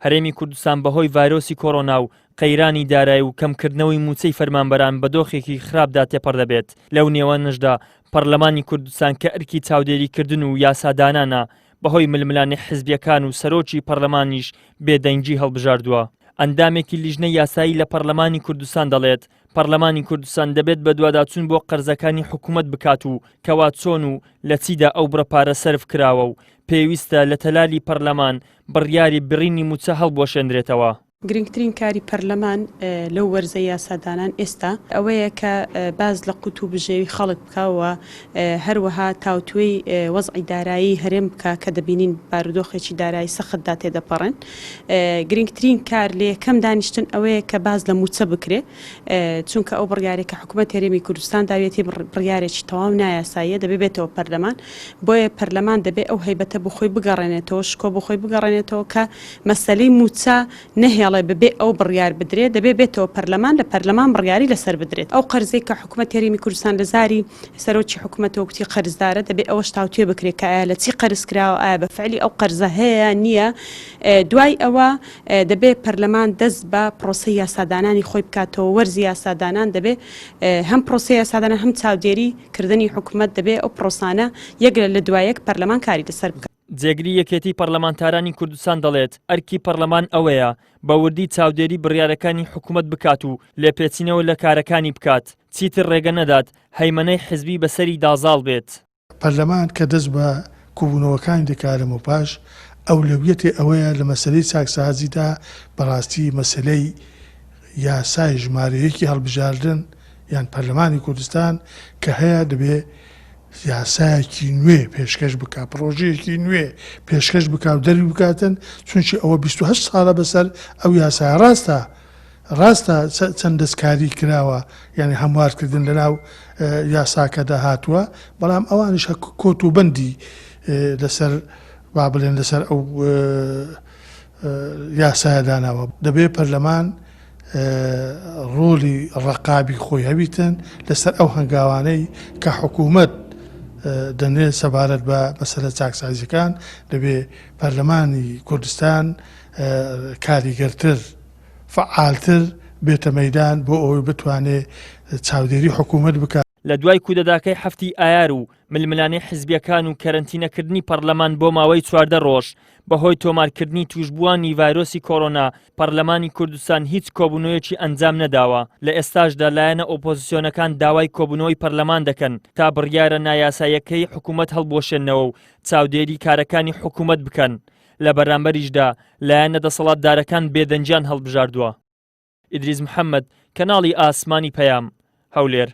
هەرێمی کوردستان بەهۆی ڤایرۆسی کۆڕۆنا و قەیرانی دارایی و کەمکردنەوەی موچەی فەرمانبەران بە دۆخێکی خراپدا تێپەڕ دەبێت. لەو نێوانەشدا پەرلەمانی کوردستان کە ئەرکی چاودێریکردن و یاسادانانە بەهۆی ململانی حزبیەکان و سەرۆکی پەرلەمانیش بێدەنگی هەڵبژاردووە. ئەندامێکی لیژنەی یاسایی لە پەرلەمانی کوردستان دەڵێت پەرلەمانی کوردستان دەبێت بە دوواداچوون بۆ قەرزەکانی حکوومەت بکات و کەوا چۆن و لە چیدا ئەو بڕەپارە سەرف کراوە و پێویستە لە تەلالی پەرلەمان بڕیاری بڕینی موچە هەڵبۆشێنرێتەوە. گرنگترین کاری پەرلەمان لەو وەرزە یاسادانان ئێستا ئەوەیە کە باز لە قوت و بژێوی خەڵک بکەوە هەروەها تاوتوێی وەزعی دارایی هەرێم بکە کە دەبینین بارودۆخێکی دارایی سەختدا تێدەپەڕن. گرنگترین کار لە یەکەم دانیشتن ئەوەیە کە باز لە موچە بکرێ چونکە ئەو بڕیارێکە حکوومەت هەرێمی کوردستان داوێتی بڕیارێکی تەواو نایاساییە دەبێ بێتەوە پەرلەمان. بۆیە پەرلەمان دەبێت ئەو هەیبەتە بۆ خۆی بگەڕێنێتەوە شکۆ بۆ خۆی بگەڕێنێتەوە کە مەسەلەی موچە نەهێڵێ ببێ ئەو بڕیار بدرێت دەبێ بێتەوە پەرلەمان لە پەرلەمان بڕیاری لەسەر بدرێت. ئەو قەرزەی کە حکوومەت هەرێمی کوردستان لە زاری سەرۆکی حکوومەتەوە کوتی قەرزدارە دەبێ ئەوەش تاوتوێ بکرێت کە ئایا لە چی قەرز کراوە ئایا بە فعلی ئەو قەرزە هەیە نییە. دوای ئەوە دەبێ پەرلەمان دەست بە پرۆسەی یاسادانانی خۆی بکاتەوە وەرزی یاسادانان دەبێ هەم پرۆسەی یاسادانان هەم چاودێریکردنی حکوومەت دەبێ ئەو پرۆسانە یەک لە دوایەک پەرلەمان کاری لەسەر بکات. جێگری یەکێتی پەرلەمانتارانی کوردستان دەڵێت ئەرکی پەرلەمان ئەوەیە بە وردی چاودێری بڕیارەکانی حکوومەت بکات و لێپێچینەوە لە کارەکانی بکات چیتر ڕێگە نەدات هەیمەنەی حزبی بەسەری دازاڵ بێت. پەرلەمان کە دەست بە کوبوونەوەکانی دەکارم و پاش ئەولەویەتی ئەوەیە لە مەسلەی چاکسازیدا بەڕاستی مەسلەی یاسای ژمارەیەکی هەڵبژاردن یان پەرلەمانی کوردستان کە هەیە دەبێ یاسایەکی نوێ پێشکەش بکات پرۆژەیەکی نوێ پێشکەش بکات و دەری بکاتن چونکی ئەوە 28 ساڵە بەسەر ئەو یاسای ڕاستە چەند دەستکاری کراوە یعنی هەموارکردن لەناو یاساکەدا هاتووە بەڵام ئەوانش کۆت و بەندی لەسەر با بڵێن لەسەر ئەو یاسایەداناوە دەبێ پەرلەمان ڕۆلی ڕقابی خۆی هەبیتن لەسەر ئەو هەنگاوانەی کە حکوومەت دەنێت سەبارەت بە مەسەلە چاکسازیەکان دەبێ پەرلەمانی کوردستان کاریگەرتر فعالتر بێتە مەیدان بۆ ئەوەی بتوانێت چاودێری حکوومەت بکات. لە دوای کودەداکەی هەفتی ئایار و ململانەی حزبیەکان و کەرەنتینەکردنی پەرلەمان بۆ ماوەی 14 ڕۆژ بەهۆی تۆمارکردنی توشبووانی ڤایرۆسی کۆڕۆنا پەرلەمانی کوردستان هیچ کۆبوونەوەیەکی ئەنجام نەداوە. لە ئێستاشدا لایەنە ئۆپۆزیسیۆنەکان داوای کۆبوونەوەی پەرلەمان دەکەن تا بڕیارە نایاساییەکەی حکوومەت هەڵبۆشێنەوە و چاودێری کارەکانی حکوومەت بکەن. لە بەرامبەریشدا لایەنە دەسەڵاتدارەکان بێدەنجیان هەڵبژاردووە. ئیدریس محەممەد کەناڵی ئاسمانی پەیام هەولێر.